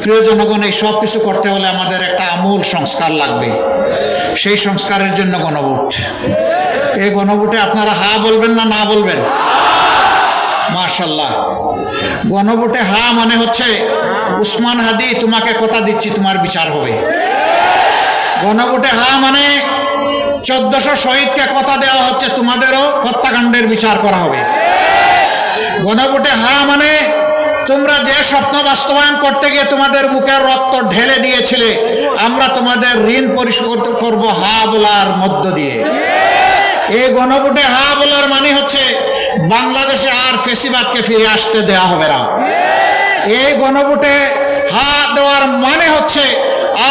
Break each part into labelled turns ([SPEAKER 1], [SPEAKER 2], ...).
[SPEAKER 1] প্রিয় জনগণ, এই সব কিছু করতে হলে আমাদের একটা আমূল সংস্কার লাগবে। সেই সংস্কারের জন্য গণভোট। এই গণভোটে আপনারা হা বলবেন না না বলবেন? মাশাআল্লাহ। গণভোটে হা মানে হচ্ছে উসমান হাদি তোমাকে কথা দিচ্ছি তোমার বিচার হবে। গণভোটে হা মানে 1400 শহীদকে কথা দেওয়া হচ্ছে তোমাদেরও হত্যাকাণ্ডের বিচার করা হবে। গণভোটে হা মানে তোমরা যে স্বপ্ন বাস্তবায়ন করতে গিয়ে তোমাদের বুকের রক্ত ঢেলে দিয়েছিলে, আমরা তোমাদের ঋণ পরিশোধ করব হা বলার মধ্য দিয়ে। এই গণভোটে হা বলার মানে হচ্ছে বাংলাদেশে আর ফেসিবাদকে ফিরে আসতে দেওয়া হবে না। এই গণভোটে হা দেওয়ার মানে হচ্ছে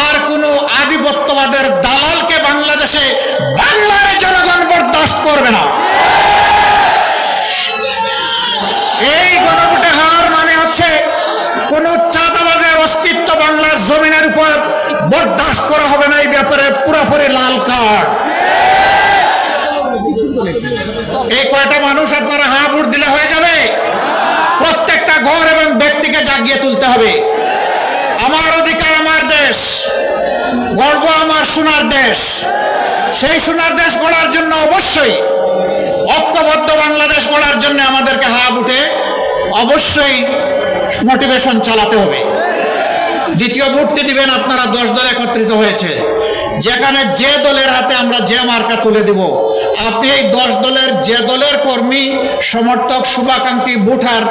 [SPEAKER 1] আর কোনো আধিপত্যবাদের দালালকে বাংলাদেশে বাংলার জনগণ বরদাস্ত করবে না। এই গণভোটে হার মানে হচ্ছে কোন চাঁদাবাজের অস্তিত্ব বাংলার জমিনের উপর বরদাস্ত করা হবে না। এই ব্যাপারে পুরোপুরি লাল কার্ড। এই কয়টা মানুষ আপনারা হা ভোট দিলে হয়ে যাবে? প্রত্যেকটা ঘর এবং ব্যক্তিকে জাগিয়ে তুলতে হবে। আমার অধিকার আমার দেশ, গর্ব আমার সোনার দেশ। সেই সোনার দেশ গড়ার জন্য অবশ্যই ঐক্যবদ্ধ বাংলাদেশ গড়ার জন্য আমাদেরকে হা ভোটে অবশ্যই মোটিভেশন চালাতে হবে। দ্বিতীয় ভোটটি দিবেন আপনারা 10 দল একত্রিত হয়েছে, যেখানে যে দলের হাতে আমরা যে মার্কা তুলে দিব, আপনি এই 10 দলের যে দলের কর্মী সমর্থক শুভাকাঙ্ক্ষী ভোটার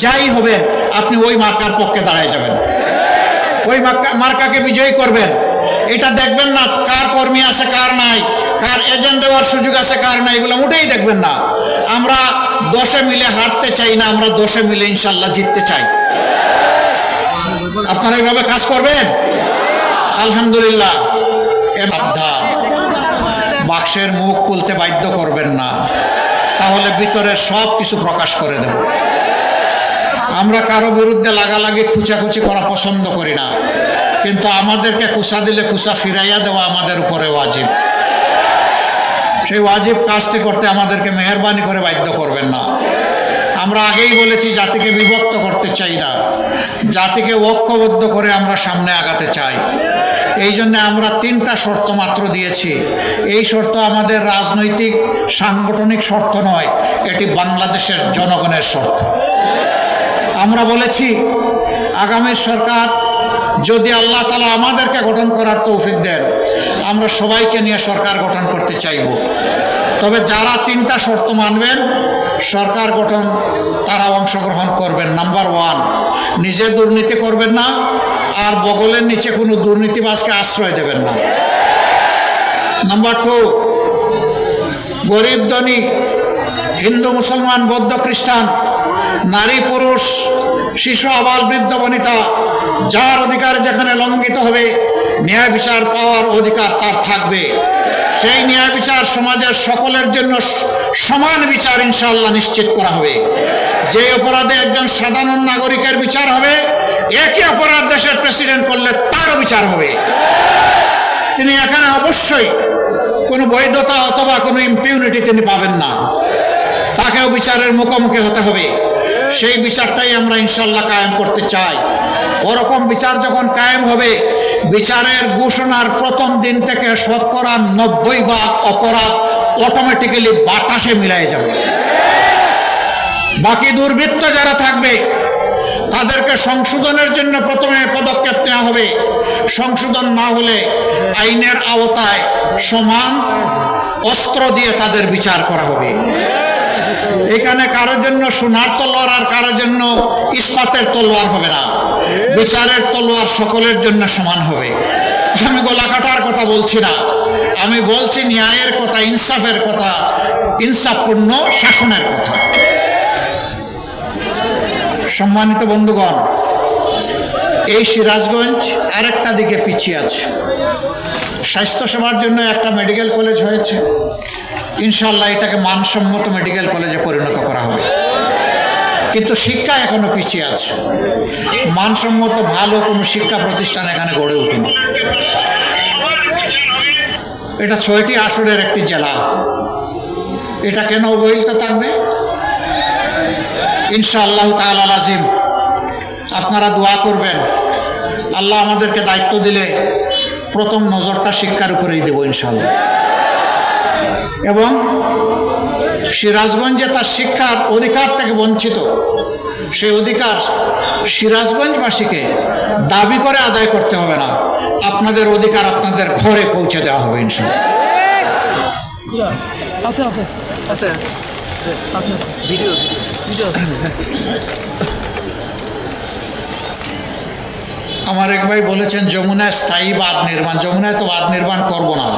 [SPEAKER 1] যাই হবেন, আপনি ওই মার্কার পক্ষে দাঁড়ায় যাবেন, ওই মার্কাকে বিজয়ী করবেন। এটা দেখবেন না কার কর্মী আছে কার নাই, কার এজেন্ট দেওয়ার সুযোগ আছে কার নাই, এগুলো মোটেই দেখবেন না। আমরা 10-এ মিলে হারতে চাই না, আমরা 10-এ মিলে ইনশাল্লাহ জিততে চাই। আপনারা এইভাবে কাজ করবেন? আলহামদুলিল্লাহ। বাক্সের মুখ খুলতে বাধ্য করবেন না, তাহলে ভিতরের সব কিছু প্রকাশ করে দেব। আমরা কারো বিরুদ্ধে লাগালাগি খুচাখুচি করা পছন্দ করি না, কিন্তু আমাদেরকে খুচা দিলে খুচা ফিরাইয়া দেওয়া আমাদের উপরে ওয়াজিব। সেই ওয়াজিব কাজটি করতে আমাদেরকে মেহেরবানি করে বাধ্য করবেন না। আমরা আগেই বলেছি জাতিকে বিভক্ত করতে চাই না, জাতিকে ঐক্যবদ্ধ করে আমরা সামনে আগাতে চাই। এই জন্য আমরা 3টা শর্ত মাত্র দিয়েছি। এই শর্ত আমাদের রাজনৈতিক সাংগঠনিক শর্ত নয়, এটি বাংলাদেশের জনগণের শর্ত। আমরা বলেছি আগামী সরকার যদি আল্লাহ তাআলা আমাদেরকে গঠন করার তৌফিক দেন, আমরা সবাইকে নিয়ে সরকার গঠন করতে চাইব। তবে যারা 3টা শর্ত মানবেন সরকার গঠন, তারা অংশগ্রহণ করবেন। নাম্বার 1, নিজে দুর্নীতি করবেন না, আর বগলের নিচে কোনো দুর্নীতিবাজকে আশ্রয় দেবেন না। নাম্বার 2, গরিব ধনী, হিন্দু মুসলমান বৌদ্ধ খ্রিস্টান, নারী পুরুষ, শিশু আবাল বৃদ্ধ বনিতা, যার অধিকার যেখানে লঙ্ঘিত হবে ন্যায় বিচার পাওয়ার অধিকার তার থাকবে। সেই ন্যায় বিচার সমাজের সকলের জন্য সমান বিচার ইনশাআল্লাহ নিশ্চিত করা হবে। যে অপরাধে একজন সাধারণ নাগরিকের বিচার হবে, একই অপরাধ দেশের প্রেসিডেন্ট করলে তারও বিচার হবে। তিনি এখানে অবশ্যই কোনো বৈধতা অথবা কোনো ইম্পিউনিটি তিনি পাবেন না, তাকেও বিচারের মুখোমুখি হতে হবে। সেই বিচারটাই আমরা ইনশাআল্লাহ কায়েম করতে চাই। ওরকম বিচার যখন কায়েম হবে, বিচারের ঘোষণার প্রথম দিন থেকে 90% অপরাধ অটোমেটিক্যালি বাতাসে মিলাই যাবে। বাকি দুর্বৃত্ত যারা থাকবে তাদেরকে সংশোধনের জন্য প্রথমে পদক্ষেপ নেওয়া হবে। সংশোধন না হলে আইনের আওতায় সমান অস্ত্র দিয়ে তাদের বিচার করা হবে। এখানে কারোর জন্য সোনার তলোয়ার আর কারোর জন্য ইস্পাতের তলোয়ার হবে না, বিচারের তলোয়ার সকলের জন্য সমান হবে। আমি গলা কাটার কথা বলছি না, আমি বলছি ন্যায়ের কথা, ইনসাফের কথা, ইনসাফপূর্ণ শাসনের কথা। সম্মানিত বন্ধুগণ, এই সিরাজগঞ্জ আরেকটা দিকে পিছিয়ে আছে। স্বাস্থ্যসেবার জন্য একটা মেডিকেল কলেজ হয়েছে, ইনশাআল্লাহ এটাকে মানসম্মত মেডিকেল কলেজে পরিণত করা হবে। কিন্তু শিক্ষা এখনো পিছিয়ে আছে, মানসম্মত ভালো কোনো শিক্ষা প্রতিষ্ঠান এখানে গড়ে ওঠেনি। এটা 6টি আসনের একটি জেলা, এটা কেন অবহেলিত থাকবে? ইনশাআল্লাহ তাআলা আজিম আপনারা দোয়া করবেন আল্লাহ আমাদেরকে দায়িত্ব দিলে প্রথম নজরটা শিক্ষার উপরেই দেব ইনশাআল্লাহ। এবং সিরাজগঞ্জে তার শিক্ষার অধিকার থেকে বঞ্চিত, সেই অধিকার সিরাজগঞ্জবাসীকে দাবি করে আদায় করতে হবে না, আপনাদের অধিকার আপনাদের ঘরে পৌঁছে দেওয়া হবে ইনশাআল্লাহ। আমার এক ভাই বলেছেন যমুনায় স্থায়ী বাঁধ নির্মাণ। যমুনায় তো বাঁধ নির্মাণ করব না,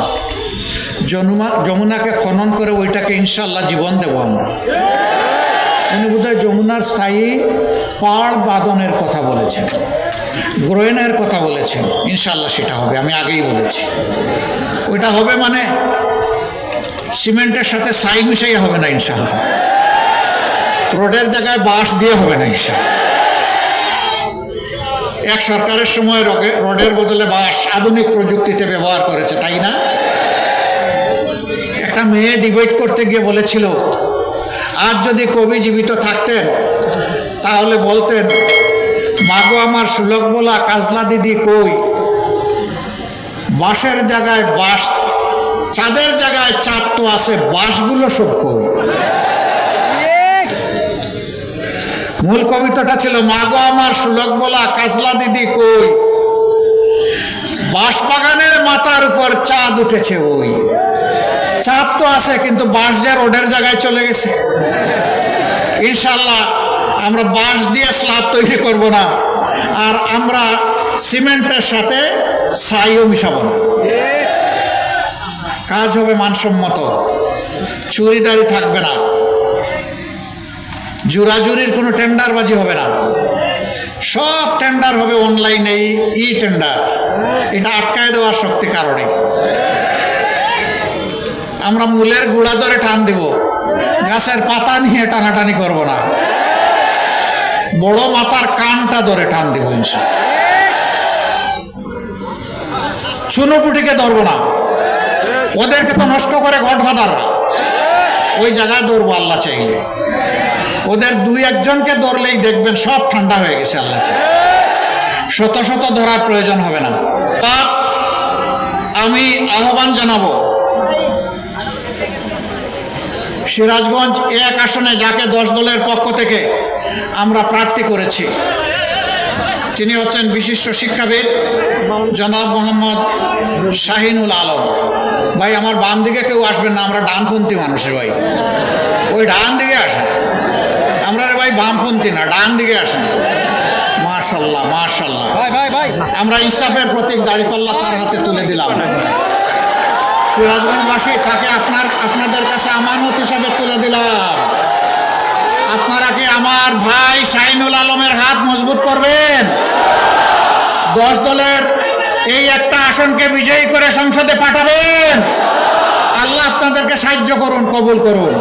[SPEAKER 1] যমুনাকে খনন করে ওইটাকে ইনশাআল্লাহ জীবন দেব আমরা। উনি বোধহয় যমুনার স্থায়ী পাড় বাঁধনের কথা বলেছেন, গ্রহণের কথা বলেছেন। ইনশাআল্লাহ সেটা হবে, আমি আগেই বলেছি। ওইটা হবে মানে সিমেন্টের সাথে ছাই মিশাই হবে না ইনশাআল্লাহ, রোডের জায়গায় বাঁশ দিয়ে হবে না ইনশাআল্লাহ। এক সরকারের সময় রোডের বদলে বাঁশ আধুনিক প্রযুক্তিতে ব্যবহার করেছে, তাই না? একটা মেয়ে ডিবেট করতে গিয়ে বলেছিল, আজ যদি কবি জীবিত থাকতেন তাহলে বলতেন, মাগো আমার সুলক বলা কাজলা দিদি কই, বাঁশের জায়গায় বাঁশ, চাঁদের জায়গায় চাঁদ তো আছে, বাঁশগুলো সব কই। মূল কবিতাটা ছিল, মাগো আমার সুলক বলা কাজলা দিদি কই, বাঁশ বাগানের মাথার উপর চাঁদ উঠেছে ওই। চাঁদ তো আছে কিন্তু বাঁশ যে রোডের জায়গায় চলে গেছে। ইনশাআল্লাহ আমরা বাঁশ দিয়ে স্ল্যাব তৈরি করব না, আর আমরা সিমেন্টের সাথে ছাইও মিশাবো না। কাজ হবে মানসম্মত, চুরিদারি থাকবে না, জোরাজুরির কোনো টেন্ডারবাজি হবে না, সব টেন্ডার হবে অনলাইনে, ই টেন্ডার। এটা আটকায় দেওয়ার শক্তি কারণে আমরা মূলের গুঁড়া ধরে টান দেব, গাছের পাতা নিয়ে টানাটানি করব না, বড় মাথার কানটা ধরে টান দেব ইনশাআল্লাহ। চুনোপুটিকে ধরবো না, ওদেরকে তো নষ্ট করে গডফাদাররা, ওই জায়গায় ধরবো আল্লাহ চাইলে। ওদের দুই একজনকে ধরলেই দেখবেন সব ঠান্ডা হয়ে গেছে আল্লাহ চাইলে, শত শত ধরার প্রয়োজন হবে না। আমি আহ্বান জানাবো, সিরাজগঞ্জ এক আসনে যাকে 10 দলের পক্ষ থেকে আমরা প্রার্থী করেছি, তিনি হচ্ছেন বিশিষ্ট শিক্ষাবিদ জনাব মোহাম্মদ শাহিনুল আলম। ভাই আমার বাম দিকে কেউ আসবেন না, আমরা ডানপন্থী মানুষের ভাই, ওই ডান দিকে আসেন। আমরা ভাই বামপন্থী না, ডান দিকে আসেন। মাশাআল্লাহ মাশাআল্লাহ। আমরা ইনসাফের প্রতীক দাঁড়িপাল্লা তার হাতে তুলে দিলাম। সিরাজগঞ্জবাসী তাকে আপনাদের কাছে আমানত হিসাবে তুলে দিলাম। আপনারা কি আমার ভাই শাহিনুল আলমের হাত মজবুত করবেন? 10 দলের এই একটা আসনকে বিজয়ী করে সংসদে পাঠাবেন। আল্লাহ আপনাদেরকে সাহায্য করুন, কবুল করুন।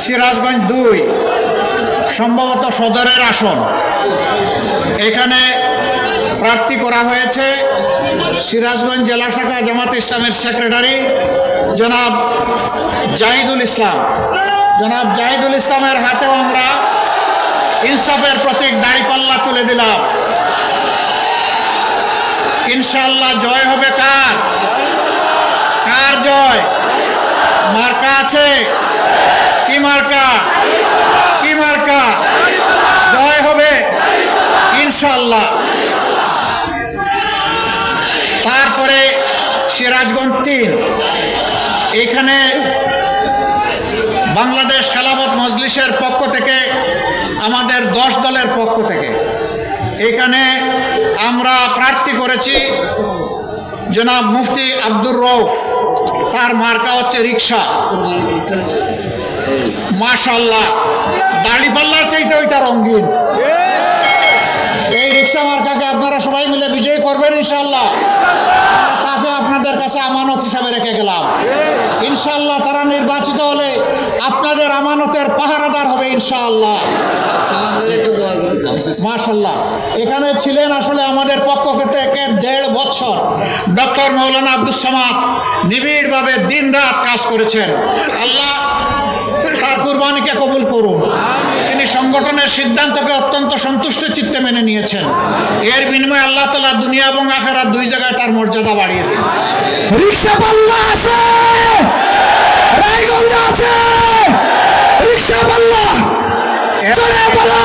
[SPEAKER 1] সিরাজগঞ্জ 2 সম্ভবত সদরের আসন, এখানে প্রার্থী করা হয়েছে সিরাজগঞ্জ জেলা শাখা জামাত ইসলামের সেক্রেটারি জনাব জাহিদুল ইসলাম। জনাব জাহিদুল ইসলামের হাতেও আমরা ইনসাফের প্রতীক দাঁড়িপাল্লা তুলে দিলাম। ইনশাআল্লাহ জয় হবে কার? কার জয়? মার্কা আছে? কি মার্কা? কি মার্কা? জয় হবে ইনশাআল্লাহ। তারপরে সিরাজগঞ্জ 3, এখানে বাংলাদেশ খেলাফত মজলিসের পক্ষ থেকে, আমাদের 10 দলের পক্ষ থেকে এখানে আমরা প্রার্থী করেছি জনাব মুফতি আব্দুর রউফ। তার মার্কা হচ্ছে রিক্সা। মাশাআল্লাহ, দাড়িপাল্লার চাইতে ওইটা রঙিন। এই রিক্সা মার্কাকে আপনারা সবাই মিলে বিজয়ী করবেন ইনশাআল্লাহ। তাকে আপনাদের কাছে আমানত হিসাবে রেখে গেলাম। ইনশাআল্লাহ তারা নির্বাচিত হলে আপনাদের আমানতের পাহারাদার হবে ইনশাআল্লাহ। মাশাআল্লাহ, এখানে ছিলেন আসলে আমাদের পক্ষ থেকে 1.5 বছর ডক্টর মৌলানা আব্দুস সামাদ, নিবিড়ভাবে দিন রাত কাজ করেছেন। আল্লাহ তার কুরবানিকে কবুল করুন। তিনি সংগঠনের সিদ্ধান্তকে অত্যন্ত সন্তুষ্ট চিত্তে মেনে নিয়েছেন। এর বিনিময়ে আল্লাহ তাআলা দুনিয়া এবং আখিরাত দুই জায়গায় তার মর্যাদা বাড়িয়ে দিন।
[SPEAKER 2] রিকশা পাল্লা আছে, রায়গঞ্জ আছে, রিকশা পাল্লা চলে বলো,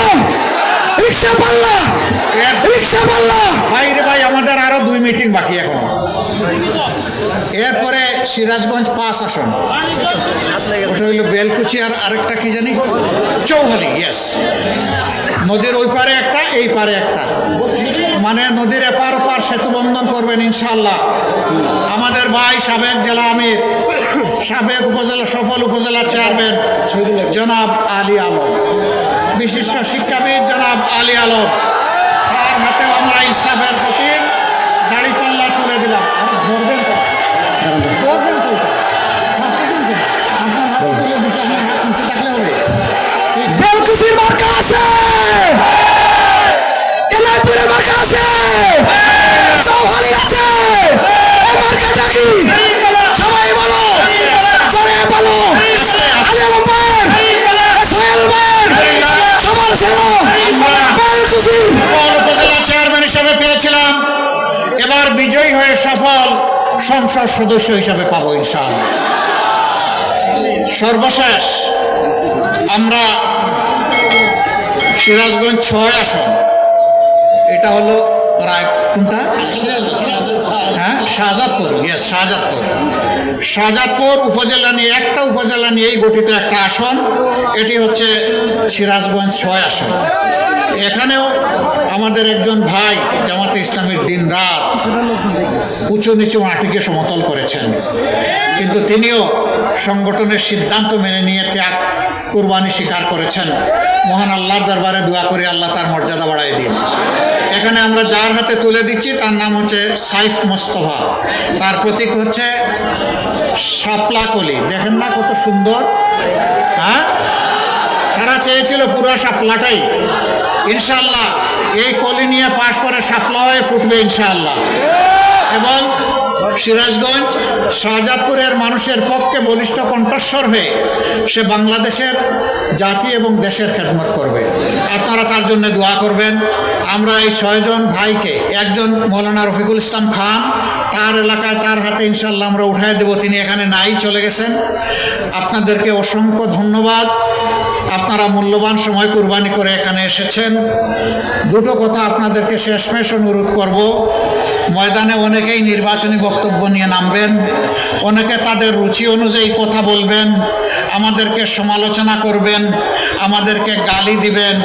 [SPEAKER 2] রিকশা পাল্লা, রিকশা পাল্লা।
[SPEAKER 1] ভাই রে ভাই, আমাদের আরো 2 মিটিং বাকি এখনো। এরপরে সিরাজগঞ্জ 5 আসন, ওটা হইল বেলকুচি, আর আরেকটা কি জানি চৌহালি। ইয়েস, নদীর ওই পারে একটা, এই পারে একটা, মানে নদীর এপার ওপার সেতু বন্ধন করবেন ইনশাআল্লাহ আমাদের ভাই সাবেক জেলা আমির, সাবেক উপজেলা সফল উপজেলা চেয়ারম্যান জনাব আলী আলম, বিশিষ্ট শিক্ষাবিদ জনাব আলী আলম, তার হাতেও আমরা ইনসাফের প্রতীক দাড়িপাল্লা তুলে দিলাম। ধরবেন তো, ধরবেন তো, ছাড়তেছেন তো? আপনার হাত তুলে দিচ্ছে, আপনার হাত নিচে থাকলে হবে।
[SPEAKER 2] বেলকুচির মার্কা আছে, এলাইপুরের মার্কা আছে, চৌহালি আছে, এই মার্কাটা কি? সবাই বলো, জোরে বলো। আলী আলম ভাই, সোহেল ভাই, সবার ছেলে বেলকুচি
[SPEAKER 1] সফল উপজেলা চেয়ারম্যান হিসাবে পেয়েছিলাম, এবার বিজয়ী হয়ে সফল সংসদ সদস্য হিসাবে পাবো ইনশাআল্লাহ। সর্বশেষ আমরা সিরাজগঞ্জ 6 আসন, এটা হলো রায় কোনটা? হ্যাঁ, শাহজাদপুর। ইয়েস, শাহজাদপুর। শাহজাদপুর উপজেলা নিয়ে, একটা উপজেলা নিয়েই গঠিত একটা আসন, এটি হচ্ছে সিরাজগঞ্জ 6 আসন। এখানেও আমাদের একজন ভাই জামাতে ইসলামীর দিন রাত উঁচু নিচু মাটিকে সমতল করেছেন, কিন্তু তিনিও সংগঠনের সিদ্ধান্ত মেনে নিয়ে ত্যাগ কুরবানি স্বীকার করেছেন। মহান আল্লাহর দরবারে দোয়া করে আল্লাহ তার মর্যাদা বাড়াই দিন। এখানে আমরা যার হাতে তুলে দিচ্ছি তার নাম হচ্ছে সাইফ মোস্তফা, তার প্রতীক হচ্ছে শাপলা কলি। দেখেন না কত সুন্দর, হ্যাঁ? তারা চেয়েছিল পুরো শাপলাটাই, ইনশাআল্লাহ এই কলি নিয়ে পাশ করে শাপলা হয়ে ফুটবে ইনশাআল্লাহ। এবং সিরাজগঞ্জ শাহজাদপুরের মানুষের পক্ষে বলিষ্ঠ কণ্ঠস্বর হয়ে সে বাংলাদেশের জাতি এবং দেশের খেদমত করবে। আপনারা তার জন্য দোয়া করবেন। আমরা এই 6 জন ভাইকে, একজন মৌলানা রফিকুল ইসলাম খান, তার এলাকায় তার হাতে ইনশাআল্লাহ আমরা উঠায় দেব, তিনি এখানে নাই, চলে গেছেন। আপনাদেরকে অসংখ্য ধন্যবাদ, আপনারা মূল্যবান সময় কুরবানি করে এখানে এসেছেন। দুটো কথা আপনাদেরকে শেষমেশ অনুরোধ করব, ময়দানে অনেকেই নির্বাচনী বক্তব্য নিয়ে নামবেন, অনেকে তাদের রুচি অনুযায়ী কথা বলবেন, আমাদেরকে সমালোচনা করবেন, আমাদেরকে গালি দিবেন।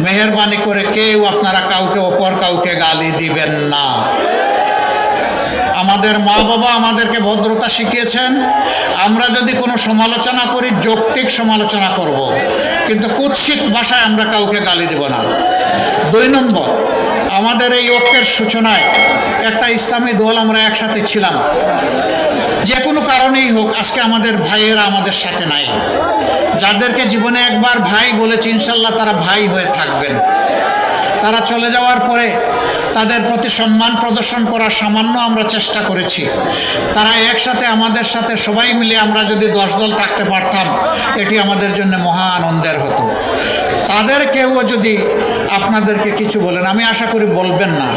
[SPEAKER 1] মেহেরবানি করে কেউ আপনারা কাউকে অপর কাউকে গালি দিবেন না। আমাদের মা বাবা আমাদেরকে ভদ্রতা শিখিয়েছেন। আমরা যদি কোনো সমালোচনা করি যৌক্তিক সমালোচনা করব, কিন্তু কুৎসিত ভাষায় আমরা কাউকে গালি দেব না। 2 নম্বর, আমাদের এই ঐক্যের সূচনায় একটা ইসলামী দল আমরা একসাথে ছিলাম, যে কোনো কারণেই হোক আজকে আমাদের ভাইয়েরা আমাদের সাথে নাই। যাদেরকে জীবনে একবার ভাই বলেছি ইনশাল্লাহ তারা ভাই হয়ে থাকবেন। তারা চলে যাওয়ার পরে তাদের প্রতি সম্মান প্রদর্শন করার সামান্য আমরা চেষ্টা করেছি। তারা একসাথে আমাদের সাথে সবাই মিলে আমরা যদি 10 দল থাকতে পারতাম, এটি আমাদের জন্য মহা আনন্দের হতো। তাদের কেউ যদি আপনাদেরকে কিছু বলেন, আমি আশা করি বলবেন না,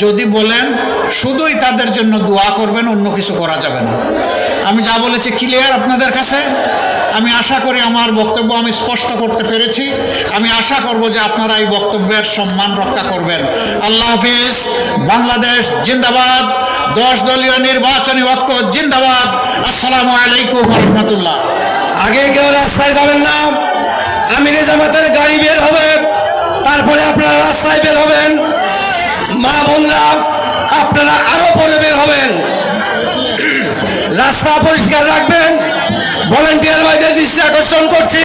[SPEAKER 1] যদি বলেন শুধুই তাদের জন্য দোয়া করবেন, অন্য কিছু করা যাবে না। আমি যা বলেছি ক্লিয়ার আপনাদের কাছে? আমি আশা করি আমার বক্তব্য আমি স্পষ্ট করতে পেরেছি। আমি আশা করব যে আপনারা এই বক্তব্যের সম্মান রক্ষা করবেন। আল্লাহ হাফিজ। বাংলাদেশ জিন্দাবাদ। 10 দলীয় নির্বাচনী ঐক্য জিন্দাবাদ। আসসালামু আলাইকুম রহমতুল্লাহ।
[SPEAKER 2] আগে কেউ রাস্তায় যাবেন না, আমিরে জামাতের গাড়ি বের হবে, তারপরে আপনারা রাস্তায় বের হবেন। মা বোনরা আপনারা আরো পরে বের হবেন। রাস্তা পরিষ্কার রাখবেন। ভলান্টিয়ার ভাইদের দৃষ্টি আকর্ষণ করছি।